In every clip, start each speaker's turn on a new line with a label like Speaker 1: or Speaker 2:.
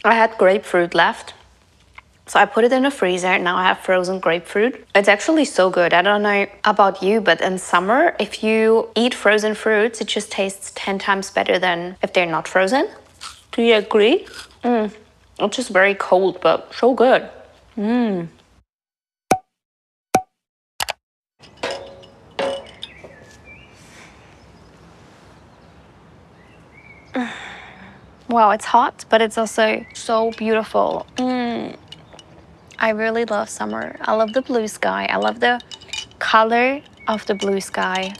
Speaker 1: I had grapefruit left. So I put it in the freezer. Now I have frozen grapefruit. It's actually so good. I don't know about you, but in summer, if you eat frozen fruits, it just tastes 10 times better than if they're not frozen. Do you agree? It's just very cold, but so good. Wow, it's hot, but it's also so beautiful. I really love summer. I love the blue sky. I love the color of the blue sky.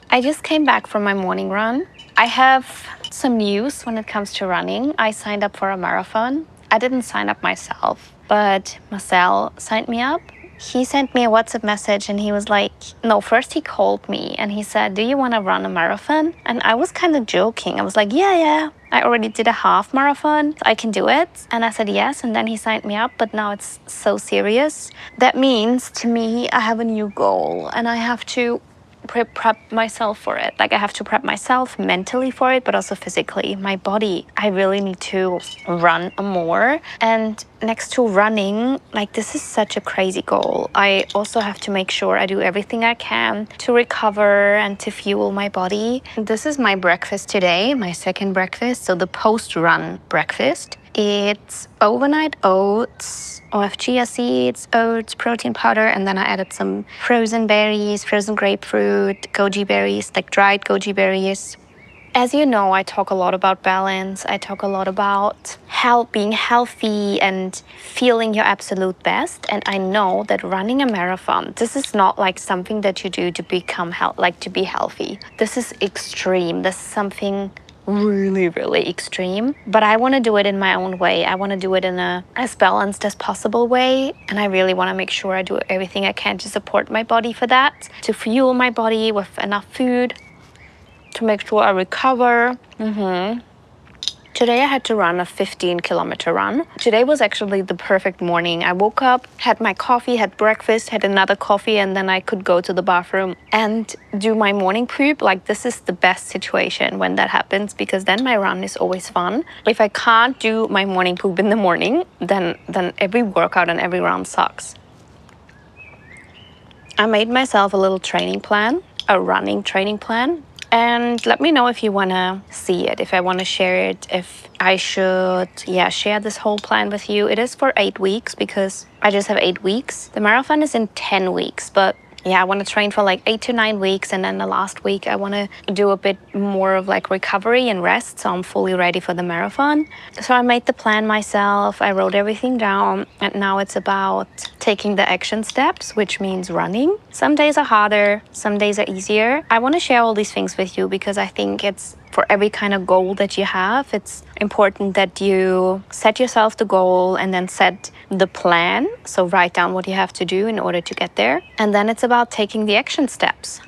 Speaker 1: I just came back from my morning run. I have some news when it comes to running. I signed up for a marathon. I didn't sign up myself, but Marcel signed me up. He sent me a WhatsApp message and he was like, no, first he called me and he said, do you want to run a marathon? And I was kind of joking. I was like, yeah. I already did a half marathon. I can do it. And I said yes. And then he signed me up, but now it's so serious. That means to me, I have a new goal and I have to prep myself for it. Like I have to prep myself mentally for it, but also physically. My body, I really need to run more. And next to running, like this is such a crazy goal. I also have to make sure I do everything I can to recover and to fuel my body. This is my breakfast today, my second breakfast. So the post-run breakfast. It's overnight oats, of chia seeds, oats, protein powder, and then I added some frozen berries, frozen grapefruit, goji berries, like dried goji berries. As you know, I talk a lot about balance. I talk a lot about being healthy and feeling your absolute best. And I know that running a marathon, this is not like something that you do to become to be healthy. This is extreme. This is something really, really extreme. But I want to do it in my own way. I want to do it in a as balanced as possible way. And I really want to make sure I do everything I can to support my body for that, to fuel my body with enough food, to make sure I recover. Today I had to run a 15-kilometer run. Today was actually the perfect morning. I woke up, had my coffee, had breakfast, had another coffee, and then I could go to the bathroom and do my morning poop. Like this is the best situation when that happens because then my run is always fun. If I can't do my morning poop in the morning, then every workout and every run sucks. I made myself a little training plan, a running training plan. And let me know if you want to see it, if I want to share it, if I should, share this whole plan with you. It is for 8 weeks because I just have 8 weeks. The marathon is in 10 weeks, but I want to train for like 8 to 9 weeks. And then the last week, I want to do a bit more of like recovery and rest. So I'm fully ready for the marathon. So I made the plan myself. I wrote everything down. And now it's about taking the action steps, which means running. Some days are harder. Some days are easier. I want to share all these things with you because I think it's for every kind of goal that you have, it's important that you set yourself the goal and then set the plan. So write down what you have to do in order to get there. And then it's about taking the action steps.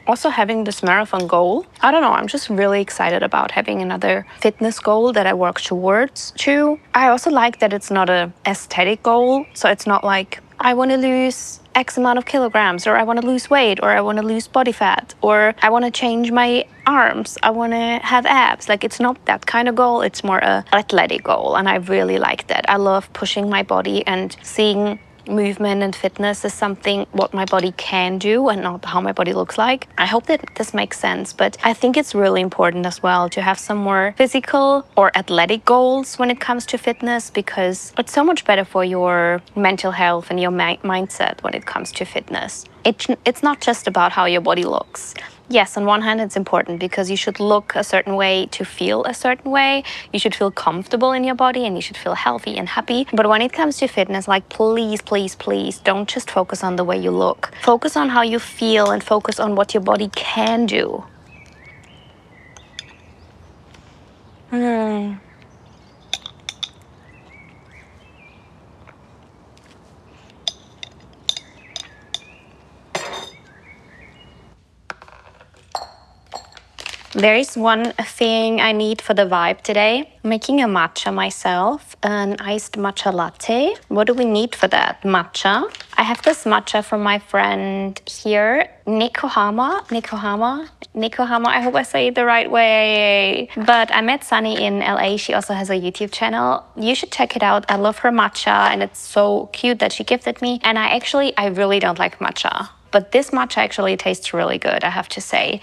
Speaker 1: Also having this marathon goal, I don't know, I'm just really excited about having another fitness goal that I work towards too. I also like that it's not an aesthetic goal. So it's not like I want to lose X amount of kilograms, or I want to lose weight, or I want to lose body fat, or I want to change my arms, I want to have abs. Like it's not that kind of goal, it's more a athletic goal. And I really like that. I love pushing my body and seeing movement and fitness is something what my body can do and not how my body looks like. I hope that this makes sense, but I think it's really important as well to have some more physical or athletic goals when it comes to fitness, because it's so much better for your mental health and your mindset when it comes to fitness. It's not just about how your body looks. Yes, on one hand, it's important because you should look a certain way to feel a certain way. You should feel comfortable in your body and you should feel healthy and happy. But when it comes to fitness, like please, please, please don't just focus on the way you look. Focus on how you feel and focus on what your body can do. There is one thing I need for the vibe today. I'm making a matcha myself, an iced matcha latte. What do we need for that? Matcha. I have this matcha from my friend here, Nikohama. I hope I say it the right way. But I met Sunny in LA. She also has a YouTube channel. You should check it out. I love her matcha and it's so cute that she gifted me. And I really don't like matcha. But this matcha actually tastes really good, I have to say.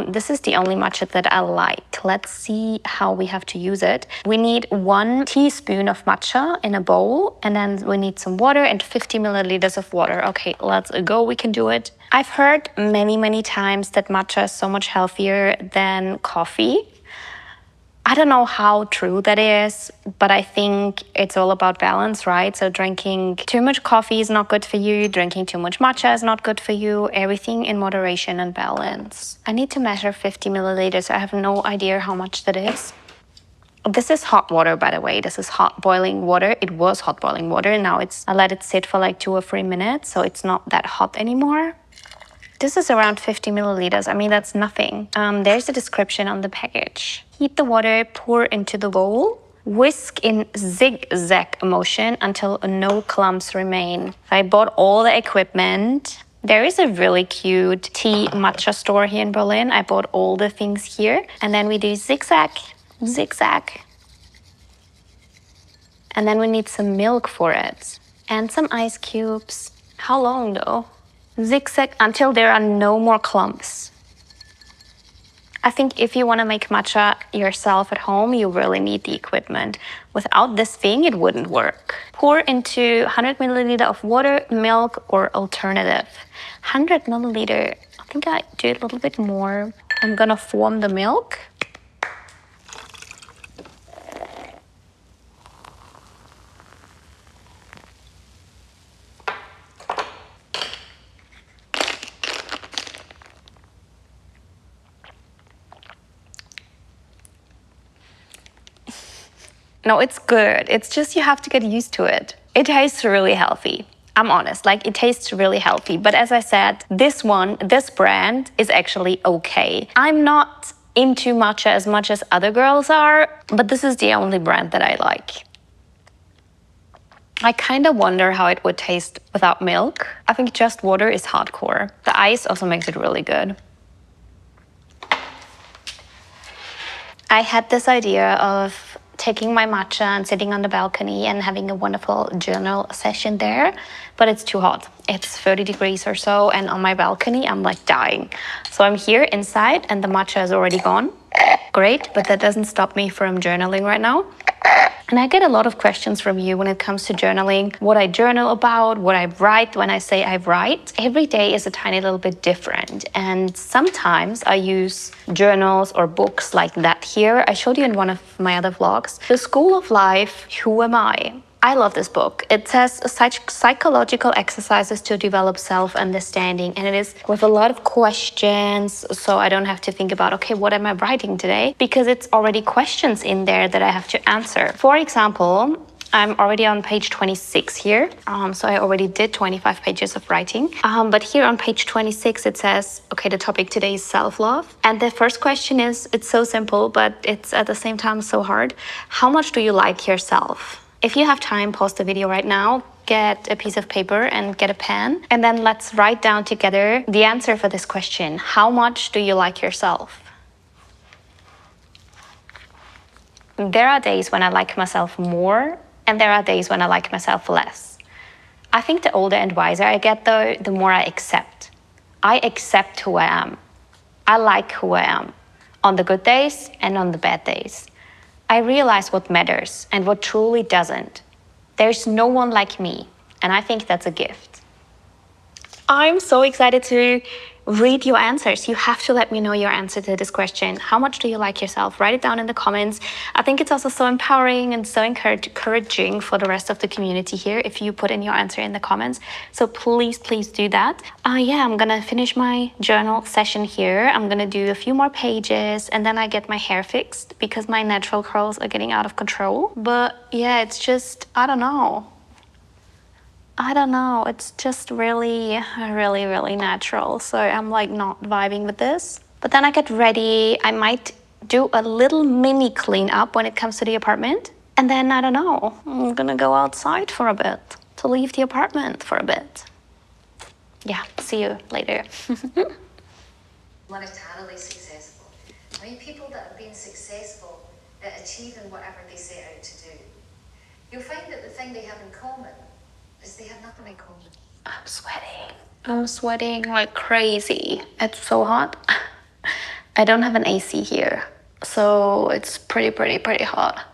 Speaker 1: This is the only matcha that I like. Let's see how we have to use it. We need 1 teaspoon of matcha in a bowl, and then we need some water and 50 milliliters of water. Okay, let's go, we can do it. I've heard many times that matcha is so much healthier than coffee. I don't know how true that is, but I think it's all about balance, right? So drinking too much coffee is not good for you. Drinking too much matcha is not good for you. Everything in moderation and balance. I need to measure 50 milliliters. I have no idea how much that is. This is hot water, by the way. This is hot boiling water. It was hot boiling water. Now I let it sit for like 2 or 3 minutes, so it's not that hot anymore. This is around 50 milliliters. I mean, that's nothing. There's a description on the package. Heat the water, pour into the bowl. Whisk in zigzag motion until no clumps remain. I bought all the equipment. There is a really cute tea matcha store here in Berlin. I bought all the things here. And then we do zigzag. And then we need some milk for it. And some ice cubes. How long though? Zigzag until there are no more clumps. I think if you want to make matcha yourself at home, you really need the equipment. Without this thing, it wouldn't work. Pour into 100 milliliter of water, milk, or alternative. 100 milliliter. I think I do it a little bit more. I'm gonna form the milk. No, it's good. It's just you have to get used to it. It tastes really healthy. I'm honest, like it tastes really healthy. But as I said, this brand is actually okay. I'm not into matcha as much as other girls are, but this is the only brand that I like. I kind of wonder how it would taste without milk. I think just water is hardcore. The ice also makes it really good. I had this idea of taking my matcha and sitting on the balcony and having a wonderful journal session there, but it's too hot. It's 30 degrees or so, and on my balcony I'm like dying. So I'm here inside and the matcha is already gone. Great, but that doesn't stop me from journaling right now. And I get a lot of questions from you when it comes to journaling, what I journal about, what I write when I say I write. Every day is a tiny little bit different. And sometimes I use journals or books like that here. I showed you in one of my other vlogs. The School of Life, Who Am I? I love this book. It says psychological exercises to develop self-understanding, and it is with a lot of questions, so I don't have to think about, okay, what am I writing today? Because it's already questions in there that I have to answer. For example, I'm already on page 26 here, so I already did 25 pages of writing. But here on page 26, it says, okay, the topic today is self-love. And the first question is, it's so simple, but it's at the same time so hard. How much do you like yourself? If you have time, pause the video right now, get a piece of paper and get a pen, and then let's write down together the answer for this question. How much do you like yourself? There are days when I like myself more, and there are days when I like myself less. I think the older and wiser I get, though, the more I accept. I accept who I am. I like who I am, on the good days and on the bad days. I realize what matters and what truly doesn't. There's no one like me, and I think that's a gift. I'm so excited to read your answers. You have to let me know your answer to this question. How much do you like yourself? Write it down in the comments. I think it's also so empowering and so encouraging for the rest of the community here if you put in your answer in the comments. So please do that. Yeah, I'm gonna finish my journal session here. I'm gonna do a few more pages and then I get my hair fixed because my natural curls are getting out of control. But yeah, it's just, I don't know. It's just really natural. So I'm like not vibing with this. But then I get ready. I might do a little mini cleanup when it comes to the apartment. And then, I don't know, I'm gonna go outside for a bit to leave the apartment for a bit. Yeah, see you later.
Speaker 2: Monetarily successful. I mean, people that have been successful at achieving whatever they set out to do, you'll find that the thing they have in common is they have nothing in common.
Speaker 1: I'm sweating. I'm sweating like crazy. It's so hot. I don't have an AC here, so it's pretty hot.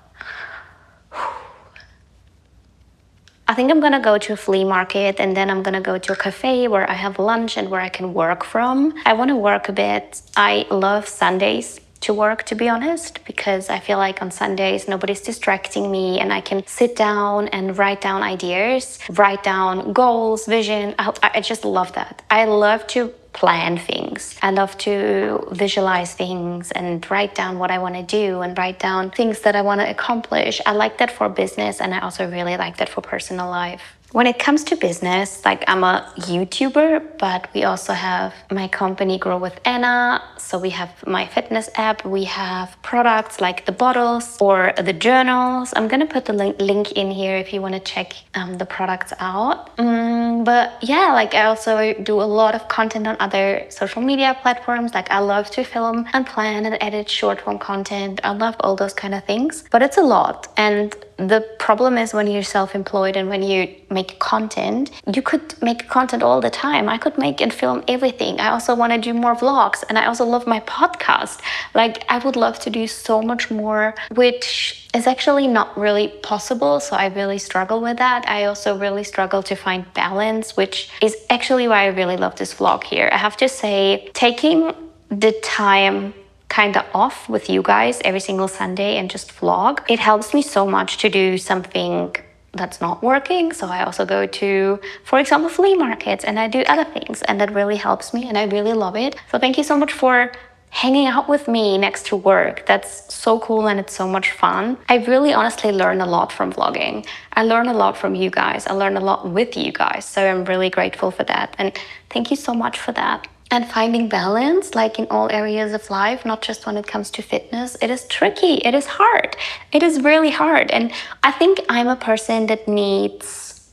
Speaker 1: I think I'm gonna go to a flea market and then I'm gonna go to a cafe where I have lunch and where I can work from. I wanna work a bit. I love Sundays to work, to be honest, because I feel like on Sundays nobody's distracting me and I can sit down and write down ideas, write down goals, vision. I just love that. I love to plan things. I love to visualize things and write down what I want to do and write down things that I want to accomplish. I like that for business and I also really like that for personal life. When it comes to business, like I'm a YouTuber, but we also have my company Grow with Anna. So we have my fitness app, we have products like the bottles or the journals. I'm gonna put the link in here if you want to check the products out. But yeah, like I also do a lot of content on other social media platforms. Like I love to film and plan and edit short form content. I love all those kind of things, but it's a lot. And the problem is when you're self-employed and when you make content, you could make content all the time. I could make and film everything. I also want to do more vlogs and I also love my podcast. Like I would love to do so much more, which is actually not really possible. So I really struggle with that. I also really struggle to find balance, which is actually why I really love this vlog here. I have to say, taking the time kind of off with you guys every single Sunday and just vlog, it helps me so much to do something that's not working. So I also go to, for example, flea markets and I do other things and that really helps me and I really love it. So thank you so much for hanging out with me next to work. That's so cool and it's so much fun. I really honestly learn a lot from vlogging. I learn a lot from you guys. I learn a lot with you guys. So I'm really grateful for that. And thank you so much for that. And finding balance, like in all areas of life, not just when it comes to fitness, it is tricky. It is hard. It is really hard. And I think I'm a person that needs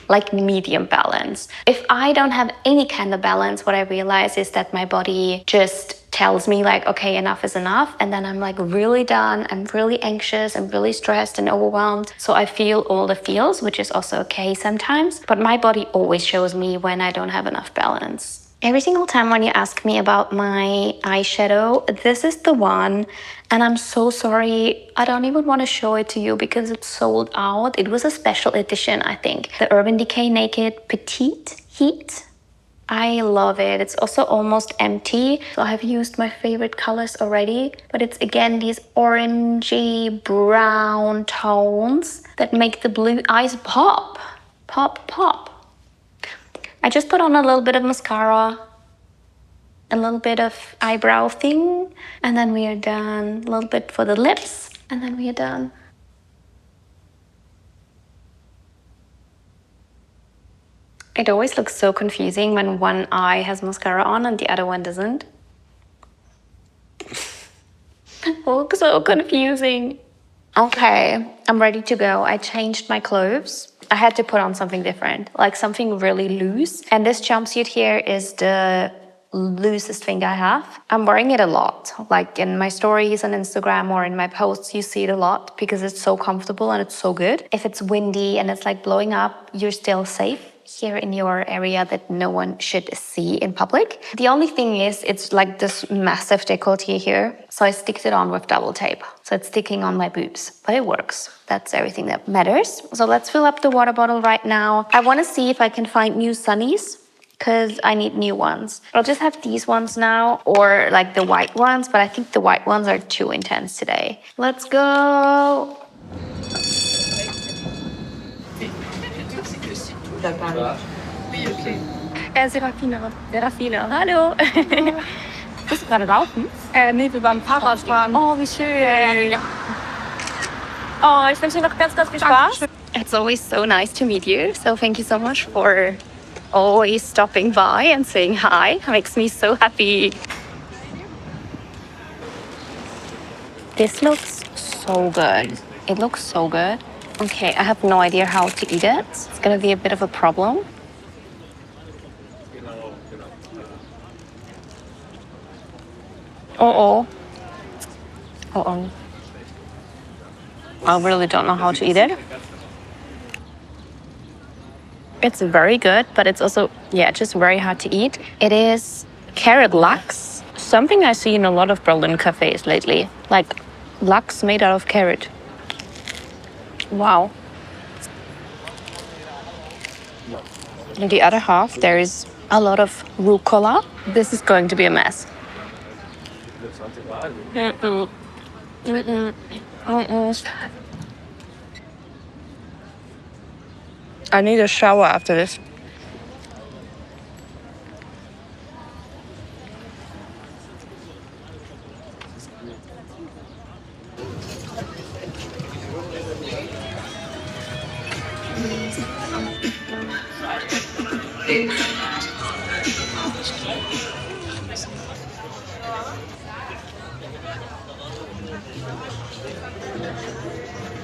Speaker 1: like medium balance. If I don't have any kind of balance, what I realize is that my body just tells me like, okay, enough is enough. And then I'm like really done. I'm really anxious. I'm really stressed and overwhelmed. So I feel all the feels, which is also okay sometimes. But my body always shows me when I don't have enough balance. Every single time when you ask me about my eyeshadow, this is the one. And I'm so sorry, I don't even want to show it to you because it's sold out. It was a special edition, I think. The Urban Decay Naked Petite Heat. I love it. It's also almost empty. So I have used my favorite colors already. But it's again these orangey brown tones that make the blue eyes pop. Pop, pop. I just put on a little bit of mascara, a little bit of eyebrow thing, and then we are done. A little bit for the lips, and then we are done. It always looks so confusing when one eye has mascara on and the other one doesn't. It looks so confusing. Okay, I'm ready to go. I changed my clothes. I had to put on something different, like something really loose. And this jumpsuit here is the loosest thing I have. I'm wearing it a lot, like in my stories on Instagram or in my posts, you see it a lot because it's so comfortable and it's so good. If it's windy and it's like blowing up, you're still safe here in your area that no one should see in public. The only thing is it's like this massive décolleté here. So I sticked it on with double tape. So it's sticking on my boobs, but it works. That's everything that matters. So let's fill up the water bottle right now. I want to see if I can find new sunnies because I need new ones. I'll just have these ones now or like the white ones, but I think the white ones are too intense today. Let's go.
Speaker 3: Oui, okay. Serafina, hallo. Bist du gerade laufen? Nee, wir waren Fahrradfahren. Oh, wie schön. Oh, ich wünsche dir noch ganz, ganz viel Spaß.
Speaker 1: It's always so nice to meet you. So thank you so much for always stopping by and saying hi. It makes me so happy. This looks so good. It looks so good. Okay, I have no idea how to eat it. It's gonna be a bit of a problem. Uh-oh. Uh-oh. I really don't know how to eat it. It's very good, but it's also, yeah, just very hard to eat. It is carrot lux, something I see in a lot of Berlin cafes lately, like lux made out of carrot. Wow. In the other half, there is a lot of rucola. This is going to be a mess. Mm-mm. Mm-mm. Mm-mm. I need a shower after this.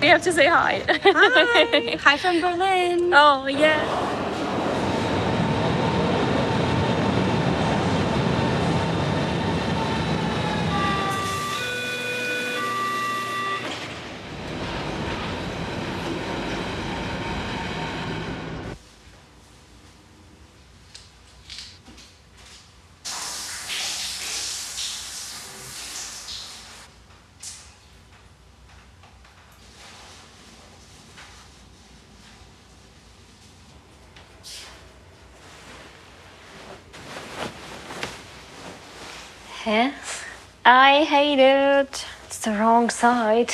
Speaker 1: We have to say hi.
Speaker 3: Hi. Hi from Berlin.
Speaker 1: Oh, yeah. Huh? I hate it. It's the wrong side.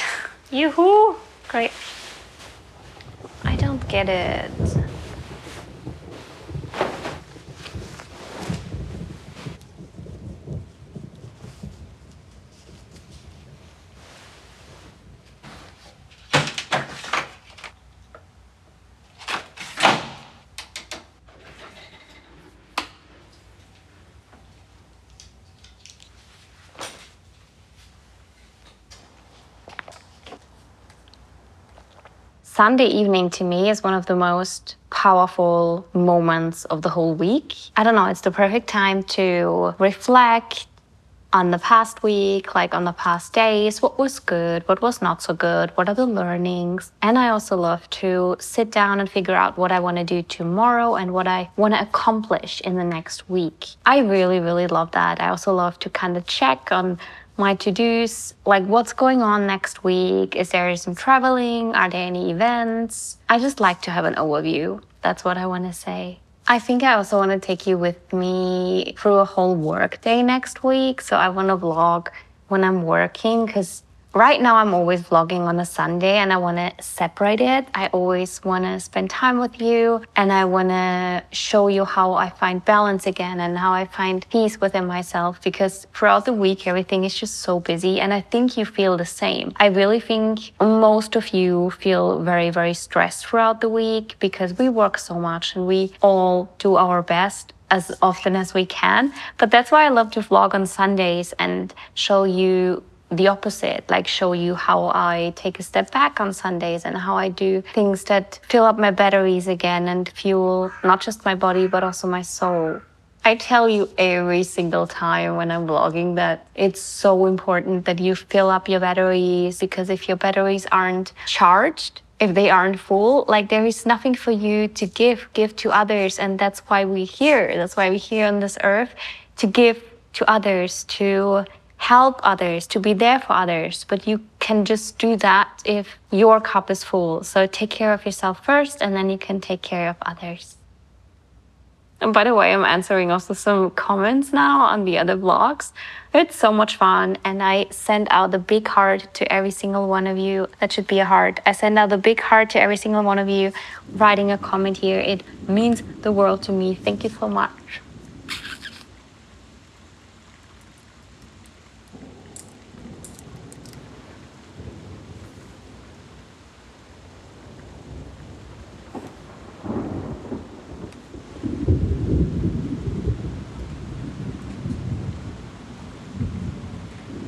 Speaker 1: Yoo-hoo. Great. I don't get it. Sunday evening to me is one of the most powerful moments of the whole week. I don't know, it's the perfect time to reflect on the past week, like on the past days, what was good, what was not so good, what are the learnings. And I also love to sit down and figure out what I want to do tomorrow and what I want to accomplish in the next week. I really, really love that. I also love to kind of check on my to-dos, like what's going on next week. Is there some traveling? Are there any events? I just like to have an overview. That's what I want to say. I think I also want to take you with me through a whole work day next week. So I want to vlog when I'm working, because right now I'm always vlogging on a Sunday and I want to separate it. I always want to spend time with you and I want to show you how I find balance again and how I find peace within myself, because throughout the week everything is just so busy and I think you feel the same. I really think most of you feel very, very stressed throughout the week because we work so much and we all do our best as often as we can. But that's why I love to vlog on Sundays and show you the opposite, like show you how I take a step back on Sundays and how I do things that fill up my batteries again and fuel not just my body but also my soul. I tell you every single time when I'm vlogging that it's so important that you fill up your batteries, because if your batteries aren't charged, if they aren't full, like there is nothing for you to give to others. And that's why we're here. That's why we're here on this earth, to give to others, to help others, to be there for others. But you can just do that if your cup is full. So take care of yourself first and then you can take care of others. And by the way, I'm answering also some comments now on the other vlogs. It's so much fun. And I send out the big heart to every single one of you. That should be a heart. I send out the big heart to every single one of you writing a comment here. It means the world to me. Thank you so much.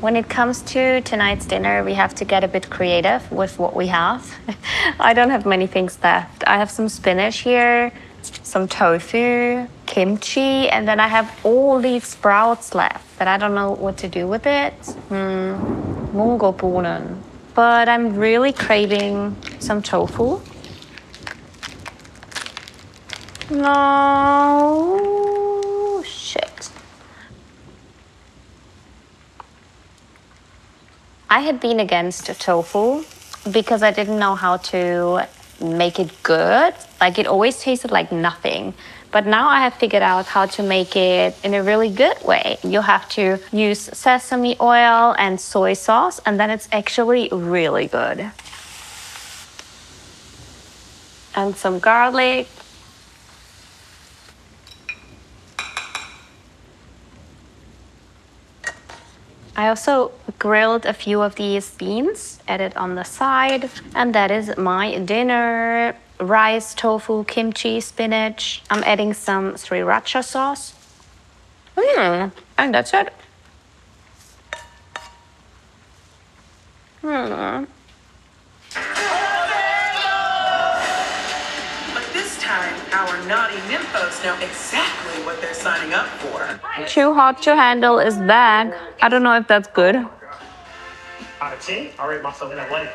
Speaker 1: When it comes to tonight's dinner, we have to get a bit creative with what we have. I don't have many things left. I have some spinach here, some tofu, kimchi, and then I have all these sprouts left, but I don't know what to do with it. Mungobohnen. But I'm really craving some tofu. No, shit. I had been against tofu because I didn't know how to make it good. Like, it always tasted like nothing. But now I have figured out how to make it in a really good way. You have to use sesame oil and soy sauce, and then it's actually really good. And some garlic. I also grilled a few of these beans, added on the side, and that is my dinner. Rice, tofu, kimchi, spinach. I'm adding some sriracha sauce. And that's it.
Speaker 4: But this time, our naughty nymphos know exactly what they're signing up for.
Speaker 1: Too hot to handle is back. I don't know if that's good.
Speaker 5: See, I rate myself in LA.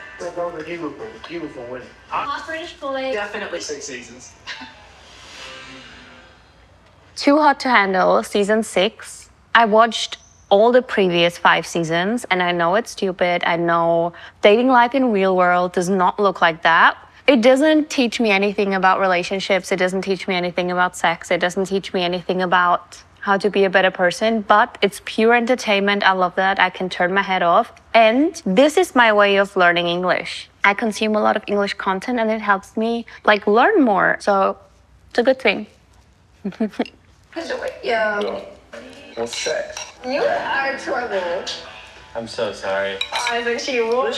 Speaker 5: Beautiful win.
Speaker 4: Definitely.
Speaker 5: 6 seasons.
Speaker 1: Too Hot to Handle, season 6. I watched all the previous 5 seasons, and I know it's stupid. I know dating life in real world does not look like that. It doesn't teach me anything about relationships. It doesn't teach me anything about sex. It doesn't teach me anything about how to be a better person, but it's pure entertainment. I love that. I can turn my head off. And this is my way of learning English. I consume a lot of English content, and it helps me like learn more. So it's a good thing.
Speaker 5: What's sex?
Speaker 6: You are trouble.
Speaker 5: I'm so sorry.
Speaker 6: I think she will.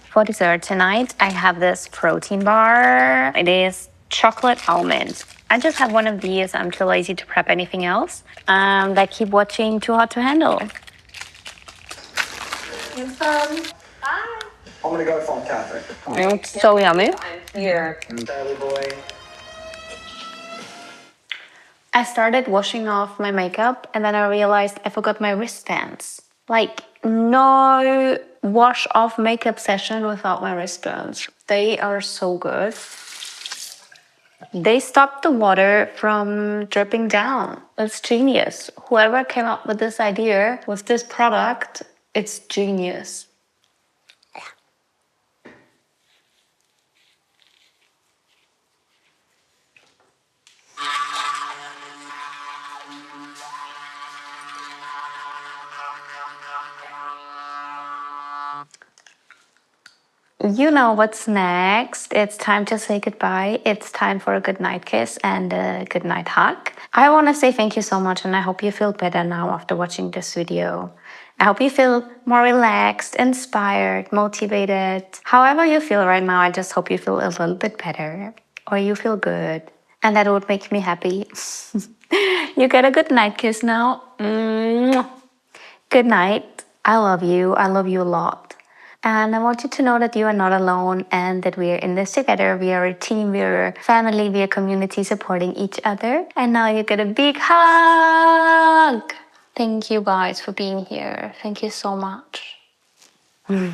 Speaker 1: For dessert tonight, I have this protein bar. It is chocolate almond. I just have one of these. I'm too lazy to prep anything else. And I keep watching Too Hot to Handle.
Speaker 5: I'm gonna go find Catherine.
Speaker 1: It's so yummy.
Speaker 6: Here.
Speaker 5: Charlie boy.
Speaker 1: I started washing off my makeup, and then I realized I forgot my wristbands. Like, no wash off makeup session without my wristbands. They are so good. They stop the water from dripping down. It's genius. Whoever came up with this idea, with this product, it's genius. You know what's next. It's time to say goodbye. It's time for a good night kiss and a good night hug. I want to say thank you so much, and I hope you feel better now after watching this video. I hope you feel more relaxed, inspired, motivated. However you feel right now, I just hope you feel a little bit better, or you feel good. And that would make me happy. You get a good night kiss now. Good night. I love you. I love you a lot. And I want you to know that you are not alone and that we are in this together. We are a team, we are a family, we are a community supporting each other. And now you get a big hug. Thank you guys for being here. Thank you so much. Bye.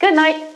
Speaker 1: Good night.